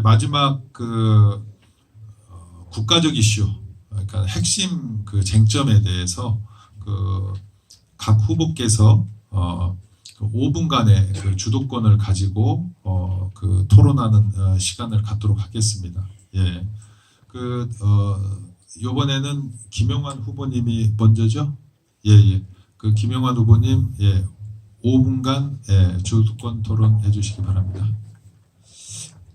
마지막 그 국가적 이슈, 그러니까 핵심 그 쟁점에 대해서 그 각 후보께서 그 5분간의 그 주도권을 가지고 그 토론하는 시간을 갖도록 하겠습니다. 예, 그 이번에는 김영환 후보님이 먼저죠? 예, 예. 그 김영환 후보님, 예, 5분간 예, 주도권 토론해 주시기 바랍니다.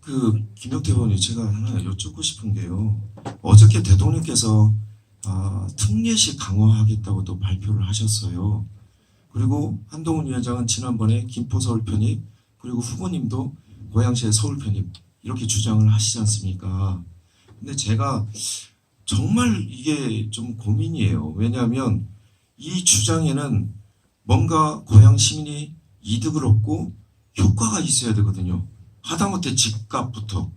그 김용태 의원님, 제가 하나 여쭙고 싶은 게요. 어저께 대통령께서 특례시 강화하겠다고 또 발표를 하셨어요. 그리고 한동훈 위원장은 지난번에 김포 서울 편입, 그리고 후보님도 고양시의 서울 편입 이렇게 주장을 하시지 않습니까? 근데 제가 정말 이게 좀 고민이에요. 왜냐하면 이 주장에는 뭔가 고양 시민이 이득을 얻고 효과가 있어야 되거든요. 하다못해 집값부터,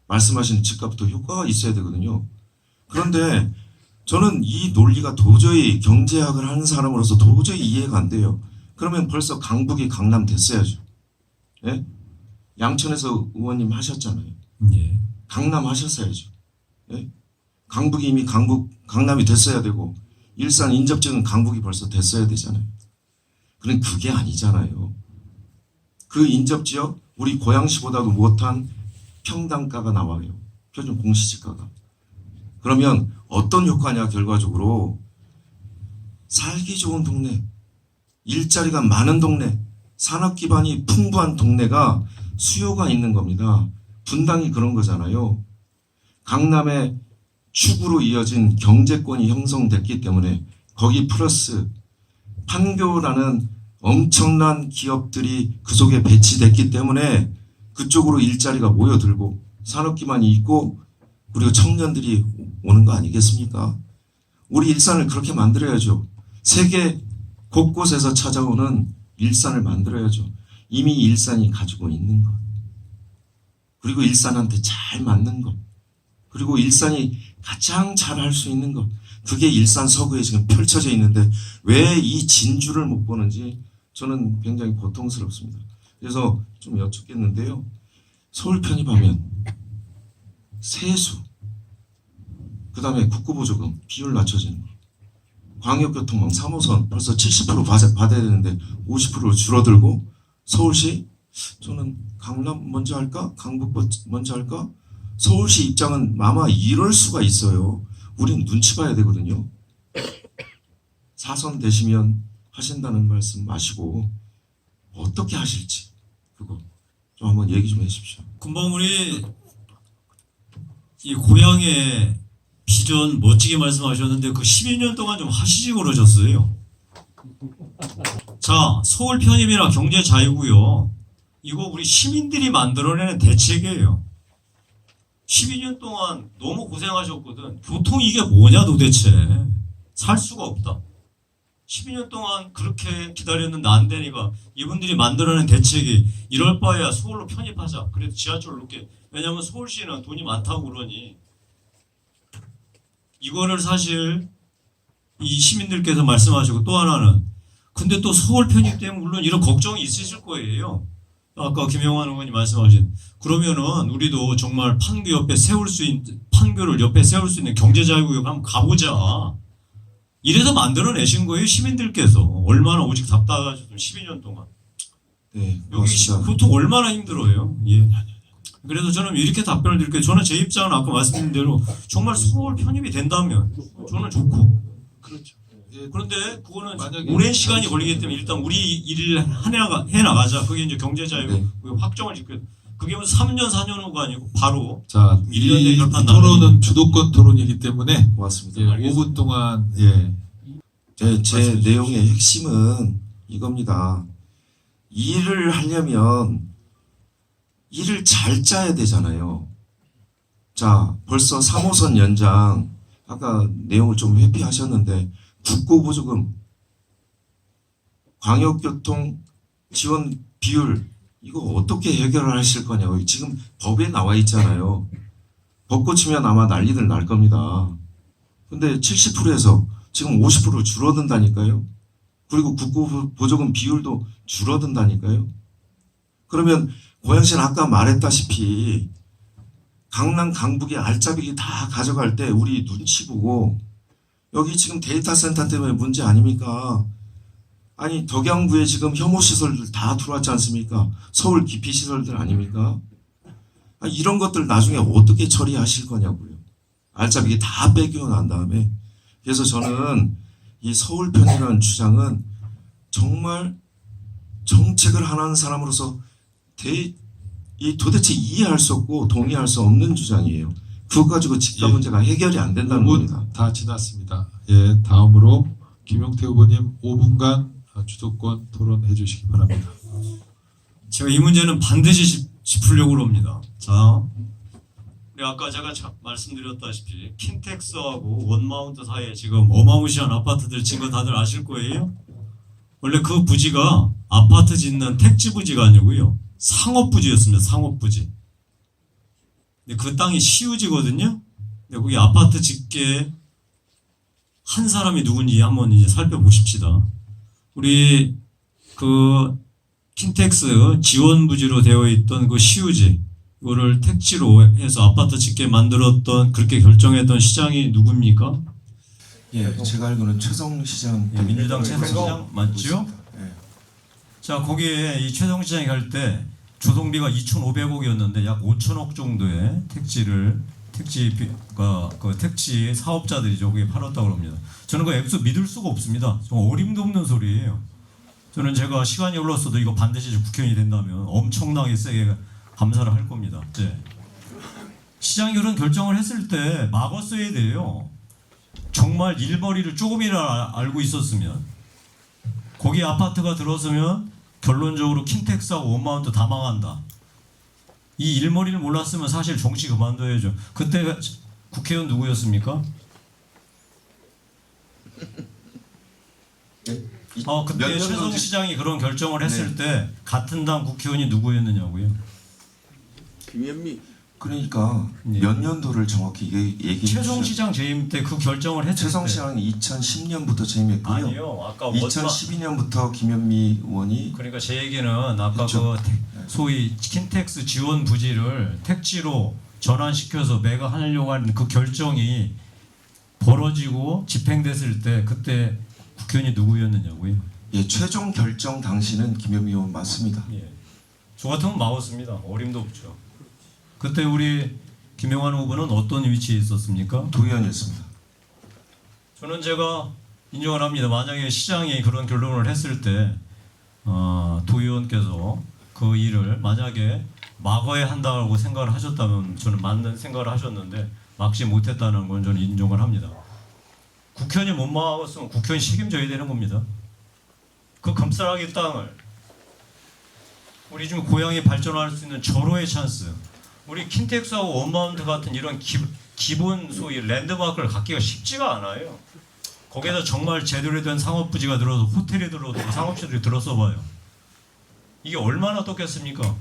말씀하신 집값부터 효과가 있어야 되거든요. 그런데 저는 이 논리가 도저히, 경제학을 하는 사람으로서 도저히 이해가 안 돼요. 그러면 벌써 강북이 강남 됐어야죠. 예? 양천에서 의원님 하셨잖아요. 예. 강남 하셨어야죠. 예? 강북이 이미 강남이 됐어야 되고, 일산 인접지는 강북이 벌써 됐어야 되잖아요. 그럼 그게 아니잖아요. 그 인접지역, 우리 고양시보다도 못한 평당가가 나와요. 표준 공시지가가. 그러면 어떤 효과냐, 결과적으로. 살기 좋은 동네, 일자리가 많은 동네, 산업 기반이 풍부한 동네가 수요가 있는 겁니다. 분당이 그런 거잖아요. 강남의 축으로 이어진 경제권이 형성됐기 때문에 거기 플러스 판교라는 엄청난 기업들이 그 속에 배치됐기 때문에 그쪽으로 일자리가 모여들고 산업 기반이 있고 그리고 청년들이 오는 거 아니겠습니까? 우리 일산을 그렇게 만들어야죠. 세계 곳곳에서 찾아오는 일산을 만들어야죠. 이미 일산이 가지고 있는 것. 그리고 일산한테 잘 맞는 것. 그리고 일산이 가장 잘 할 수 있는 것. 그게 일산 서구에 지금 펼쳐져 있는데 왜 이 진주를 못 보는지 저는 굉장히 고통스럽습니다. 그래서 좀 여쭙겠는데요. 서울 편입하면 세수, 그 다음에 국고보조금 비율 낮춰지는 거, 광역교통망 3호선 벌써 70% 받아야 되는데 50% 줄어들고, 서울시 저는 강남 먼저 할까? 강북 먼저 할까? 서울시 입장은 아마 이럴 수가 있어요. 우린 눈치 봐야 되거든요. 4선 되시면 하신다는 말씀 마시고 어떻게 하실지 그거 좀 한번 얘기 좀 해주십시오. 금방 우리 이 고향의 비전 멋지게 말씀하셨는데 그 12년 동안 좀 하시지 그러셨어요. 자, 서울 편입이나 경제 자유고요. 이거 우리 시민들이 만들어내는 대책이에요. 12년 동안 너무 고생하셨거든. 교통 이게 뭐냐 도대체. 살 수가 없다. 12년 동안 그렇게 기다렸는데 안 되니까 이분들이 만들어낸 대책이 이럴 바에야 서울로 편입하자. 그래도 지하철로 높게. 왜냐하면 서울시는 돈이 많다고 그러니. 이거를 사실 이 시민들께서 말씀하시고, 또 하나는 근데 또 서울 편입 때문에 물론 이런 걱정이 있으실 거예요. 아까 김영환 의원님 말씀하신, 그러면은 우리도 정말 판교를 옆에 세울 수 있는 경제자유구역 한번 가보자. 이래서 만들어내신 거예요, 시민들께서. 얼마나 오직 답답하셨으면 12년 동안. 네, 여기 교통 얼마나 힘들어요. 예. 그래서 저는 이렇게 답변을 드릴게요. 저는 제 입장은 아까 말씀드린 대로 정말 서울 편입이 된다면 저는 좋고. 그렇죠. 그런데 그거는 만약에 오랜 시간이 걸리기 때문에 일단 우리 일을 해나가자. 그게 이제 경제자유 네. 확정을 짓고, 그게 무슨 3년, 4년 후가 아니고 바로. 자, 1년에 이 결판 토론은 나는 주도권 토론이기 때문에 고맙습니다. 예, 5분 동안 예. 제 내용의 핵심은 이겁니다. 일을 하려면 일을 잘 짜야 되잖아요. 자, 벌써 3호선 연장, 아까 내용을 좀 회피하셨는데 국고보조금, 광역교통 지원 비율, 이거 어떻게 해결을 하실 거냐고. 지금 법에 나와 있잖아요. 법 고치면 아마 난리들 날 겁니다. 근데 70%에서 지금 50% 줄어든다니까요. 그리고 국고보조금 비율도 줄어든다니까요. 그러면 고양시는 아까 말했다시피 강남 강북의 알짜배기 다 가져갈 때 우리 눈치 보고 여기 지금 데이터 센터 때문에 문제 아닙니까? 아니 덕양구에 지금 혐오 시설들 다 들어왔지 않습니까? 서울 기피 시설들 아닙니까? 아니, 이런 것들 나중에 어떻게 처리하실 거냐고요. 알짜배기 다 뺏겨 난 다음에. 그래서 저는 이 서울 편이라는 주장은 정말 정책을 하는 사람으로서 도대체 이해할 수 없고 동의할 수 없는 주장이에요. 그것 가지고 집값 예. 문제가 해결이 안 된다는 겁니다. 5분 다 지났습니다. 예, 다음으로 김용태 후보님 5분간 주도권 토론해 주시기 바랍니다. 제가 이 문제는 반드시 짚으려고 합니다. 자, 우리 아까 제가 말씀드렸다시피 킨텍스하고 원마운트 사이에 지금 어마무시한 아파트들 짓는 거 다들 아실 거예요. 원래 그 부지가 아파트 짓는 택지 부지가 아니고요. 상업 부지였습니다. 상업 부지. 근데 그 땅이 시유지거든요. 근데 거기 아파트 짓게 한 사람이 누군지 한번 이제 살펴보십시다. 우리 그 킨텍스 지원 부지로 되어 있던 그 시유지, 이거를 택지로 해서 아파트 짓게 만들었던, 그렇게 결정했던 시장이 누굽니까? 예, 제가 알고는 최성 시장. 예, 민주당 최성 시장 맞죠? 예. 자, 거기에 이 최성 시장이 갈 때 조성비가 2,500억이었는데 약 5천억 정도의 택지 사업자들이 저기에 팔았다고 합니다. 저는 그 액수 믿을 수가 없습니다. 정말 어림도 없는 소리예요. 저는 제가 시간이 흘렀어도 이거 반드시 국회의원이 된다면 엄청나게 세게 감사를 할 겁니다. 네. 시장이 그런 결정을 했을 때 막았어야 돼요. 정말 일머리를 조금이라도 알고 있었으면, 거기 아파트가 들어서면 결론적으로 킨텍스하고 원마운트 다 망한다. 이 일머리를 몰랐으면 사실 정치 그만둬야죠. 그때 국회의원 누구였습니까? 그때 최성 시장이 그런 결정을 했을 때 같은 당 국회의원이 누구였느냐고요. 김현미. 그러니까 예. 몇 년도를 정확히 얘기해 최성 주시죠. 시장 재임 때 그 결정을 했을 최성 때. 시장은 2010년부터 재임했고요. 아니요. 아까 2012년부터 김현미 의원이 그러니까 제 얘기는 아까 그렇죠. 그 소위 킨텍스 지원 부지를 택지로 전환시켜서 매각하려고 하는 그 결정이 벌어지고 집행됐을 때 그때 국회의원이 누구였느냐고요. 예, 최종 결정 당시는 김현미 의원 맞습니다. 예. 저 같으면 막았습니다. 어림도 없죠. 그때 우리 김영환 후보는 어떤 위치에 있었습니까? 도의원이었습니다. 저는 제가 인정을 합니다. 만약에 시장이 그런 결론을 했을 때 도의원께서 그 일을 만약에 막아야 한다고 생각을 하셨다면 저는 맞는 생각을 하셨는데 막지 못했다는 건 저는 인정을 합니다. 국회의원이 못 막았으면 국회의원이 책임져야 되는 겁니다. 그 감싸라기 땅을 우리 지금 고향이 발전할 수 있는 절호의 찬스, 우리 킨텍스하고 원마운트 같은 이런 기본 소위 랜드마크를 갖기가 쉽지가 않아요. 거기에다 정말 제대로 된 상업부지가 들어서 호텔이 들어서 상업시설이 들어서 봐요. 이게 얼마나 떴겠습니까?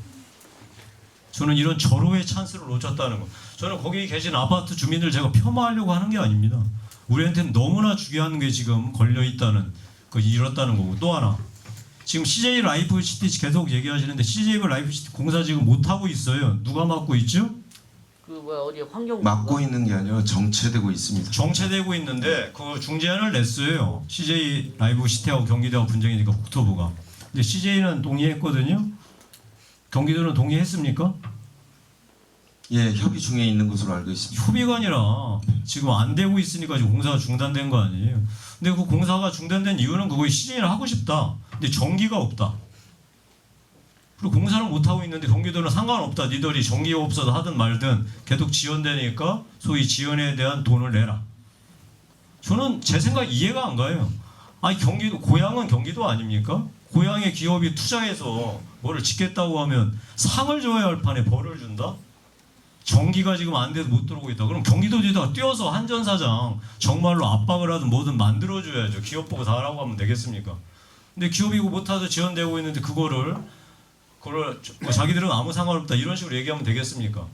저는 이런 절호의 찬스를 놓쳤다는 거. 저는 거기 계신 아파트 주민들 제가 폄하하려고 하는 게 아닙니다. 우리한테는 너무나 중요한 게 지금 걸려 있다는 이렇다는 거고, 또 하나 지금 CJ 라이프시티 계속 얘기하시는데 CJ 라이프시티 공사 지금 못 하고 있어요. 누가 맡고 있죠? 그 뭐야 어디 환경 막고 있는 게 아니라 정체되고 있습니다. 정체되고 있는데 그 중재안을 냈어요. CJ 라이프시티하고 경기도하고 분쟁이니까 국토부가. 근데 CJ는 동의했거든요. 경기도는 동의했습니까? 예, 협의 중에 있는 것으로 알고 있습니다. 협의가 아니라 지금 안 되고 있으니까 지금 공사가 중단된 거 아니에요. 근데 그 공사가 중단된 이유는 그거 CJ를 하고 싶다. 근데 전기가 없다. 그리고 공사를 못 하고 있는데 경기도는 상관없다. 니들이 전기가 없어도 하든 말든 계속 지연되니까 소위 지연에 대한 돈을 내라. 저는 제 생각 이해가 안 가요. 아니 경기도 고향은 경기도 아닙니까? 고향의 기업이 투자해서 뭐를 짓겠다고 하면 상을 줘야 할 판에 벌을 준다? 전기가 지금 안 돼서 못 들어오고 있다. 그럼 경기도에다가 뛰어서 한전사장 정말로 압박을 하든 뭐든 만들어줘야죠. 기업 보고 다 하라고 하면 되겠습니까? 근데 기업이 이거 못하서 지연되고 있는데 그거를 자기들은 아무 상관없다 이런 식으로 얘기하면 되겠습니까?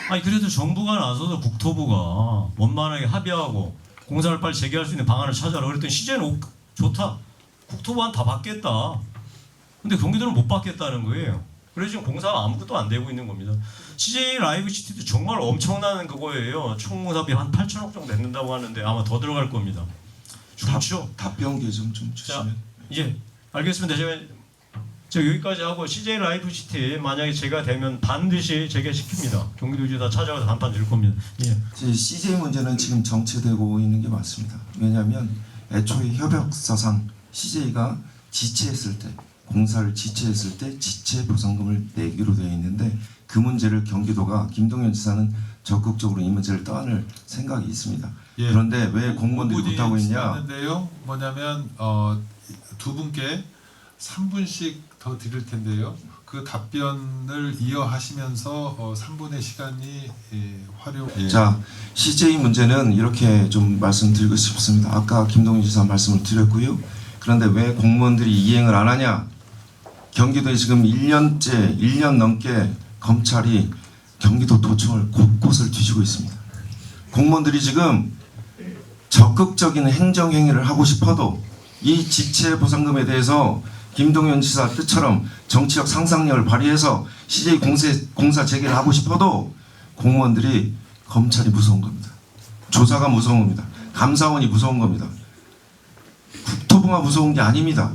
아니 그래도 정부가 나서서 국토부가 원만하게 합의하고 공사를 빨리 재개할 수 있는 방안을 찾아라. 그랬더니 CJ는 좋다. 국토부는 다 받겠다. 근데 경기도는 못 받겠다는 거예요. 그래서 지금 공사가 아무것도 안 되고 있는 겁니다. CJ 라이브 시티도 정말 엄청난 그거예요. 총무사비 한 8천억 정도 냈는다고 하는데 아마 더 들어갈 겁니다. 좋죠. 답변 개정 좀 주시면. 예, 알겠습니다. 제가 여기까지 하고 CJ 라이브 시티 만약에 제가 되면 반드시 재개시킵니다. 경기도지사 찾아가서 단판 낼 겁니다. 예. CJ 문제는 지금 정체되고 있는 게 맞습니다. 왜냐하면 애초에 협약사상 CJ가 지체했을 때, 공사를 지체했을 때 지체 보상금을 내기로 되어 있는데 그 문제를 경기도가 김동연 지사는 적극적으로 이 문제를 떠안을 생각이 있습니다. 예. 그런데 왜 공무원들이 부분이 못하고 있냐? 있는데요. 뭐냐면 두 분께 3분씩 더 드릴 텐데요. 그 답변을 이어하시면서 3분의 시간이 활용. 예. 자, CJ 문제는 이렇게 좀 말씀드리고 싶습니다. 아까 김동연 지사 말씀을 드렸고요. 그런데 왜 공무원들이 이행을 안 하냐? 경기도에 지금 1년 넘게 검찰이 경기도 도청을 곳곳을 뒤지고 있습니다. 공무원들이 지금 적극적인 행정행위를 하고 싶어도 이 지체 보상금에 대해서 김동연 지사 뜻처럼 정치적 상상력을 발휘해서 CJ 공사 재개를 하고 싶어도 공무원들이 검찰이 무서운 겁니다. 조사가 무서운 겁니다. 감사원이 무서운 겁니다. 국토부가 무서운 게 아닙니다.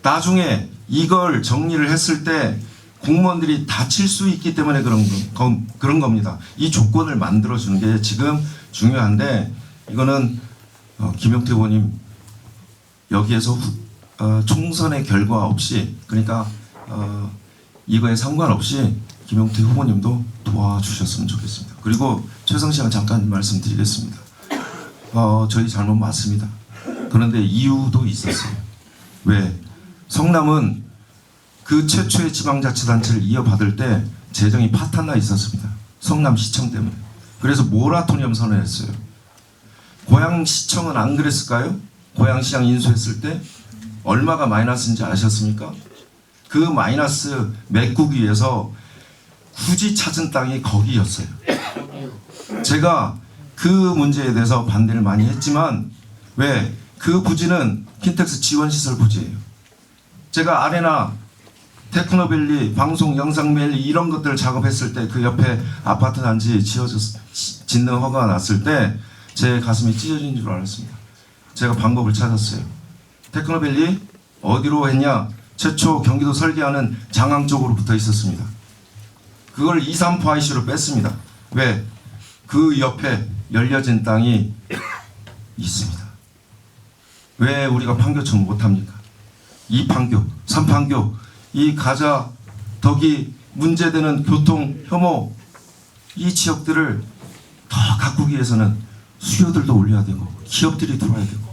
나중에 이걸 정리를 했을 때 공무원들이 다칠 수 있기 때문에 그런 겁니다. 이 조건을 만들어주는 게 지금 중요한데 이거는 김용태 의원님 여기에서 총선의 결과 없이 그러니까 이거에 상관없이 김용태 후보님도 도와주셨으면 좋겠습니다. 그리고 최성 씨가 잠깐 말씀드리겠습니다. 저희 잘못 맞습니다. 그런데 이유도 있었어요. 왜? 성남은 그 최초의 지방자치단체를 이어받을 때 재정이 파탄나 있었습니다. 성남시청 때문에. 그래서 모라토리엄 선언했어요. 고양시청은 안 그랬을까요? 고양시장 인수했을 때 얼마가 마이너스인지 아셨습니까? 그 마이너스 메꾸기 위해서 굳이 찾은 땅이 거기였어요. 제가 그 문제에 대해서 반대를 많이 했지만 왜? 그 부지는 킨텍스 지원시설 부지예요. 제가 아레나, 테크노밸리, 방송, 영상멜리 이런 것들을 작업했을 때 그 옆에 아파트 단지 짓는 허가가 났을 때 제 가슴이 찢어진 줄 알았습니다. 제가 방법을 찾았어요. 테크노밸리 어디로 했냐? 최초 경기도 설계하는 장항 쪽으로 붙어 있었습니다. 그걸 2, 3포 IC로 뺐습니다. 왜? 그 옆에 열려진 땅이 있습니다. 왜 우리가 판교청 못합니까? 2판교, 3판교, 이 가자, 덕이 문제되는 교통, 혐오 이 지역들을 더 가꾸기 위해서는 수요들도 올려야 되고 기업들이 들어와야 되고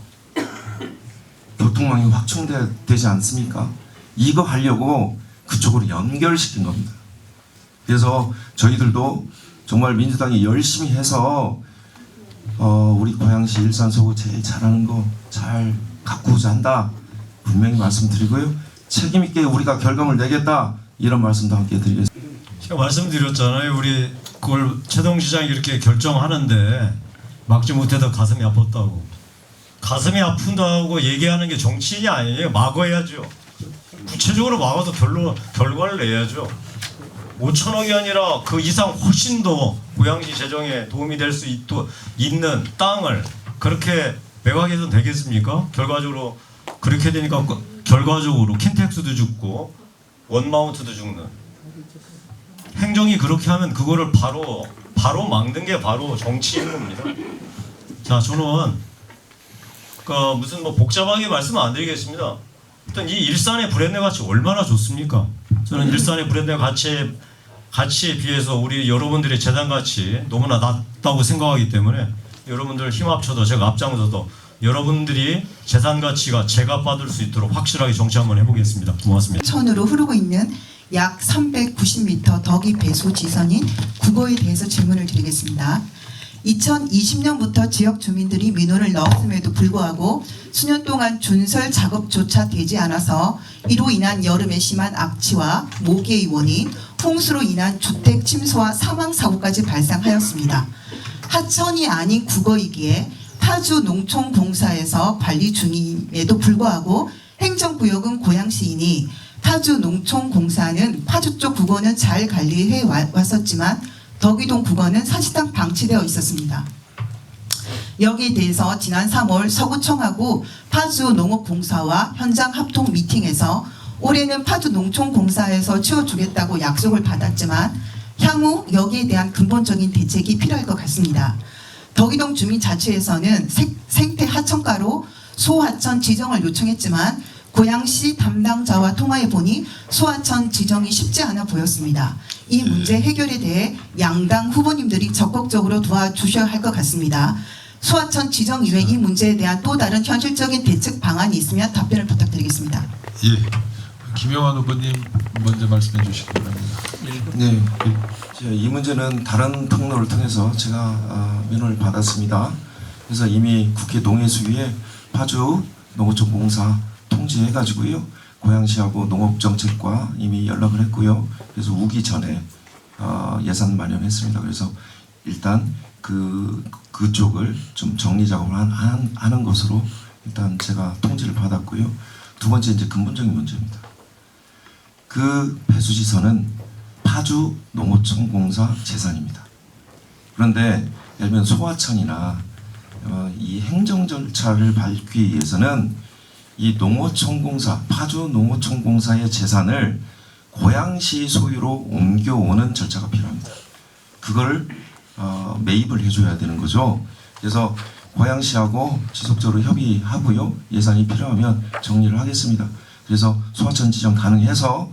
교통망이 확충되지 않습니까? 이거 하려고 그쪽으로 연결시킨 겁니다. 그래서 저희들도 정말 민주당이 열심히 해서 우리 고양시 일산 서구 제일 잘하는 거 잘 가꾸고자 한다 분명히 말씀드리고요. 책임 있게 우리가 결과물 내겠다 이런 말씀도 함께 드리겠습니다. 제가 말씀드렸잖아요. 우리 그걸 최동 시장이 이렇게 결정하는데 막지 못해서 가슴이 아팠다고. 가슴이 아픈다고 얘기하는 게 정치인이 아니에요. 막아야죠. 구체적으로 막아서 결과를 내야죠. 5천억이 아니라 그 이상 훨씬 더 고양시 재정에 도움이 될 수 있는 땅을 그렇게 매각해도 되겠습니까? 결과적으로 그렇게 되니까 결과적으로 킨텍스도 죽고 원마운트도 죽는. 행정이 그렇게 하면 그거를 바로 막는 게 바로 정치인 겁니다. 자, 저는 무슨 복잡하게 말씀 안 드리겠습니다. 일단 이 일산의 브랜드 가치 얼마나 좋습니까? 저는 일산의 브랜드 가치에 비해서 우리 여러분들의 재단 가치 너무나 낮다고 생각하기 때문에 여러분들 힘 합쳐서 제가 앞장서서 여러분들이 재산 가치가 제값받을 수 있도록 확실하게 정치 한번 해보겠습니다. 고맙습니다. 천으로 흐르고 있는 약 390m 덕이 배수 지선인 국어에 대해서 질문을 드리겠습니다. 2020년부터 지역 주민들이 민원을 넣었음에도 불구하고 수년 동안 준설 작업조차 되지 않아서 이로 인한 여름에 심한 악취와 모기의 원인, 홍수로 인한 주택 침수와 사망 사고까지 발생하였습니다. 하천이 아닌 국어이기에 파주 농촌공사에서 관리 중임에도 불구하고 행정구역은 고양시이니 파주 농촌공사는 파주 쪽 국어는 잘 관리해 왔었지만 덕이동 국어는 사실상 방치되어 있었습니다. 여기에 대해서 지난 3월 서구청하고 파주 농업공사와 현장 합동 미팅에서 올해는 파주 농촌공사에서 치워주겠다고 약속을 받았지만 향후 여기에 대한 근본적인 대책이 필요할 것 같습니다. 덕이동 주민자치회에서는 생태 하천가로 소하천 지정을 요청했지만 고양시 담당자와 통화해 보니 소하천 지정이 쉽지 않아 보였습니다. 이 문제 해결에 대해 양당 후보님들이 적극적으로 도와주셔야 할 것 같습니다. 소하천 지정 이외 이 문제에 대한 또 다른 현실적인 대책 방안이 있으면 답변을 부탁드리겠습니다. 예, 김영환 후보님 먼저 말씀해 주시기 바랍니다. 네, 이 문제는 다른 통로를 통해서 제가 민원을 받았습니다. 그래서 이미 국회 농해수위에 파주 농어촌공사 통지해가지고요, 고양시하고 농업정책과 이미 연락을 했고요. 그래서 우기 전에 예산 마련했습니다. 그래서 일단 그쪽을 좀 정리 작업을 하는 것으로 일단 제가 통지를 받았고요. 두 번째 이제 근본적인 문제입니다. 그 배수지선은 파주 농어촌공사 재산입니다. 그런데 예를 들면 소하천이나 이 행정 절차를 밟기 위해서는 이 농어촌공사, 파주 농어촌공사의 재산을 고양시 소유로 옮겨오는 절차가 필요합니다. 그걸 매입을 해줘야 되는 거죠. 그래서 고양시하고 지속적으로 협의하고요. 예산이 필요하면 정리를 하겠습니다. 그래서 소하천 지정 가능해서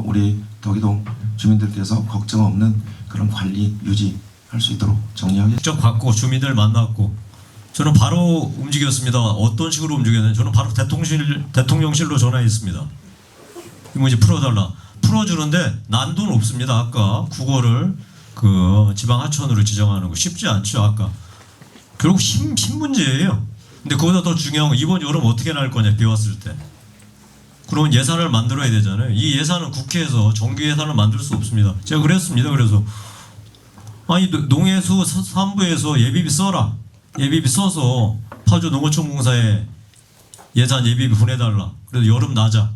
우리 덕이동 주민들께서 걱정 없는 그런 관리 유지할 수 있도록 정리하겠습니다. 직접 받고 주민들 만났고 저는 바로 움직였습니다. 어떤 식으로 움직였냐면 저는 바로 대통령실로 전화했습니다. 이 문제 풀어달라. 풀어주는데 난도는 없습니다. 아까 국어를 그 지방 하천으로 지정하는 거 쉽지 않죠. 아까 결국 힘 문제예요. 근데 그보다 더 중요한 건 이번 여름 어떻게 날 거냐, 비 왔을 때. 그러면 예산을 만들어야 되잖아요. 이 예산은 국회에서 정규 예산을 만들 수 없습니다. 제가 그랬습니다. 그래서 아니 농해수 3부에서 예비비 써라. 예비비 써서 파주 농어촌공사에 예산 예비비 보내달라. 그래서 여름 나자.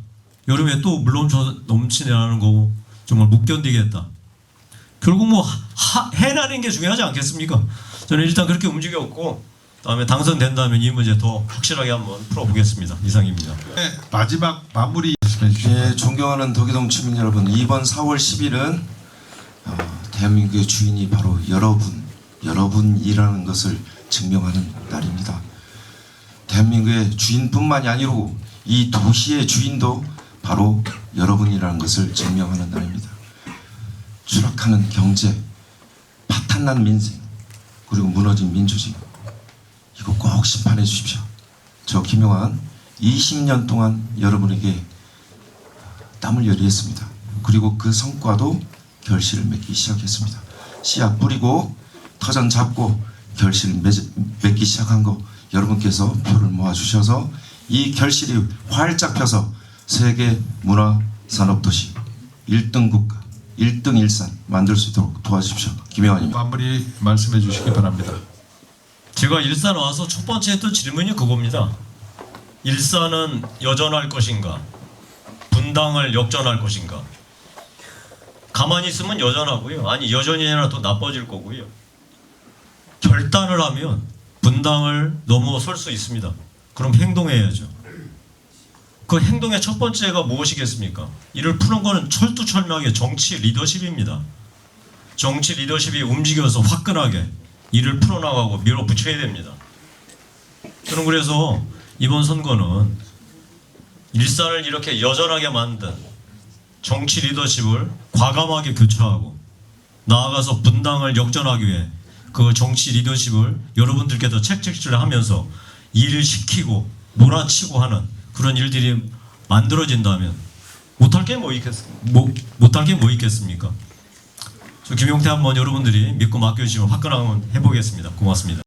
여름에 또 물론 넘치내라는 거고 정말 못 견디겠다. 결국 뭐 해라는 게 중요하지 않겠습니까? 저는 일단 그렇게 움직였고 다음에 당선된다면 이 문제 더 확실하게 한번 풀어보겠습니다. 이상입니다. 네, 마지막 마무리 말씀해 주시기 바랍니다. 예, 존경하는 덕이동 주민 여러분, 이번 4월 10일은 대한민국의 주인이 바로 여러분이라는 것을 증명하는 날입니다. 대한민국의 주인뿐만이 아니고 이 도시의 주인도 바로 여러분이라는 것을 증명하는 날입니다. 추락하는 경제, 파탄난 민생, 그리고 무너진 민주주의, 이거 꼭 심판해 주십시오. 저 김용환 20년 동안 여러분에게 땀을 흘렸습니다. 그리고 그 성과도 결실을 맺기 시작했습니다. 씨앗 뿌리고 터전 잡고 결실을 맺기 시작한 거 여러분께서 표를 모아주셔서 이 결실이 활짝 펴서 세계 문화산업도시 1등 국가, 1등 일산 만들 수 있도록 도와주십시오. 김영환입니다. 마무리 말씀해 주시기 바랍니다. 제가 일산 와서 첫 번째 했던 질문이 그겁니다. 일산은 여전할 것인가? 분당을 역전할 것인가? 가만히 있으면 여전하고요. 아니 여전히 아니라 더 나빠질 거고요. 결단을 하면 분당을 넘어설 수 있습니다. 그럼 행동해야죠. 그 행동의 첫 번째가 무엇이겠습니까? 이를 푸는 거는 철두철미하게 정치 리더십입니다. 정치 리더십이 움직여서 화끈하게 이를 풀어나가고 밀어붙여야 됩니다. 저는 그래서 이번 선거는 일산을 이렇게 여전하게 만든 정치 리더십을 과감하게 교체하고 나아가서 분당을 역전하기 위해 그 정치 리더십을 여러분들께서 책책질을 하면서 일을 시키고 몰아치고 하는 그런 일들이 만들어진다면 못할 게 뭐 있겠습니까? 저 김용태 한번 여러분들이 믿고 맡겨주시면 화끈하게 해보겠습니다. 고맙습니다.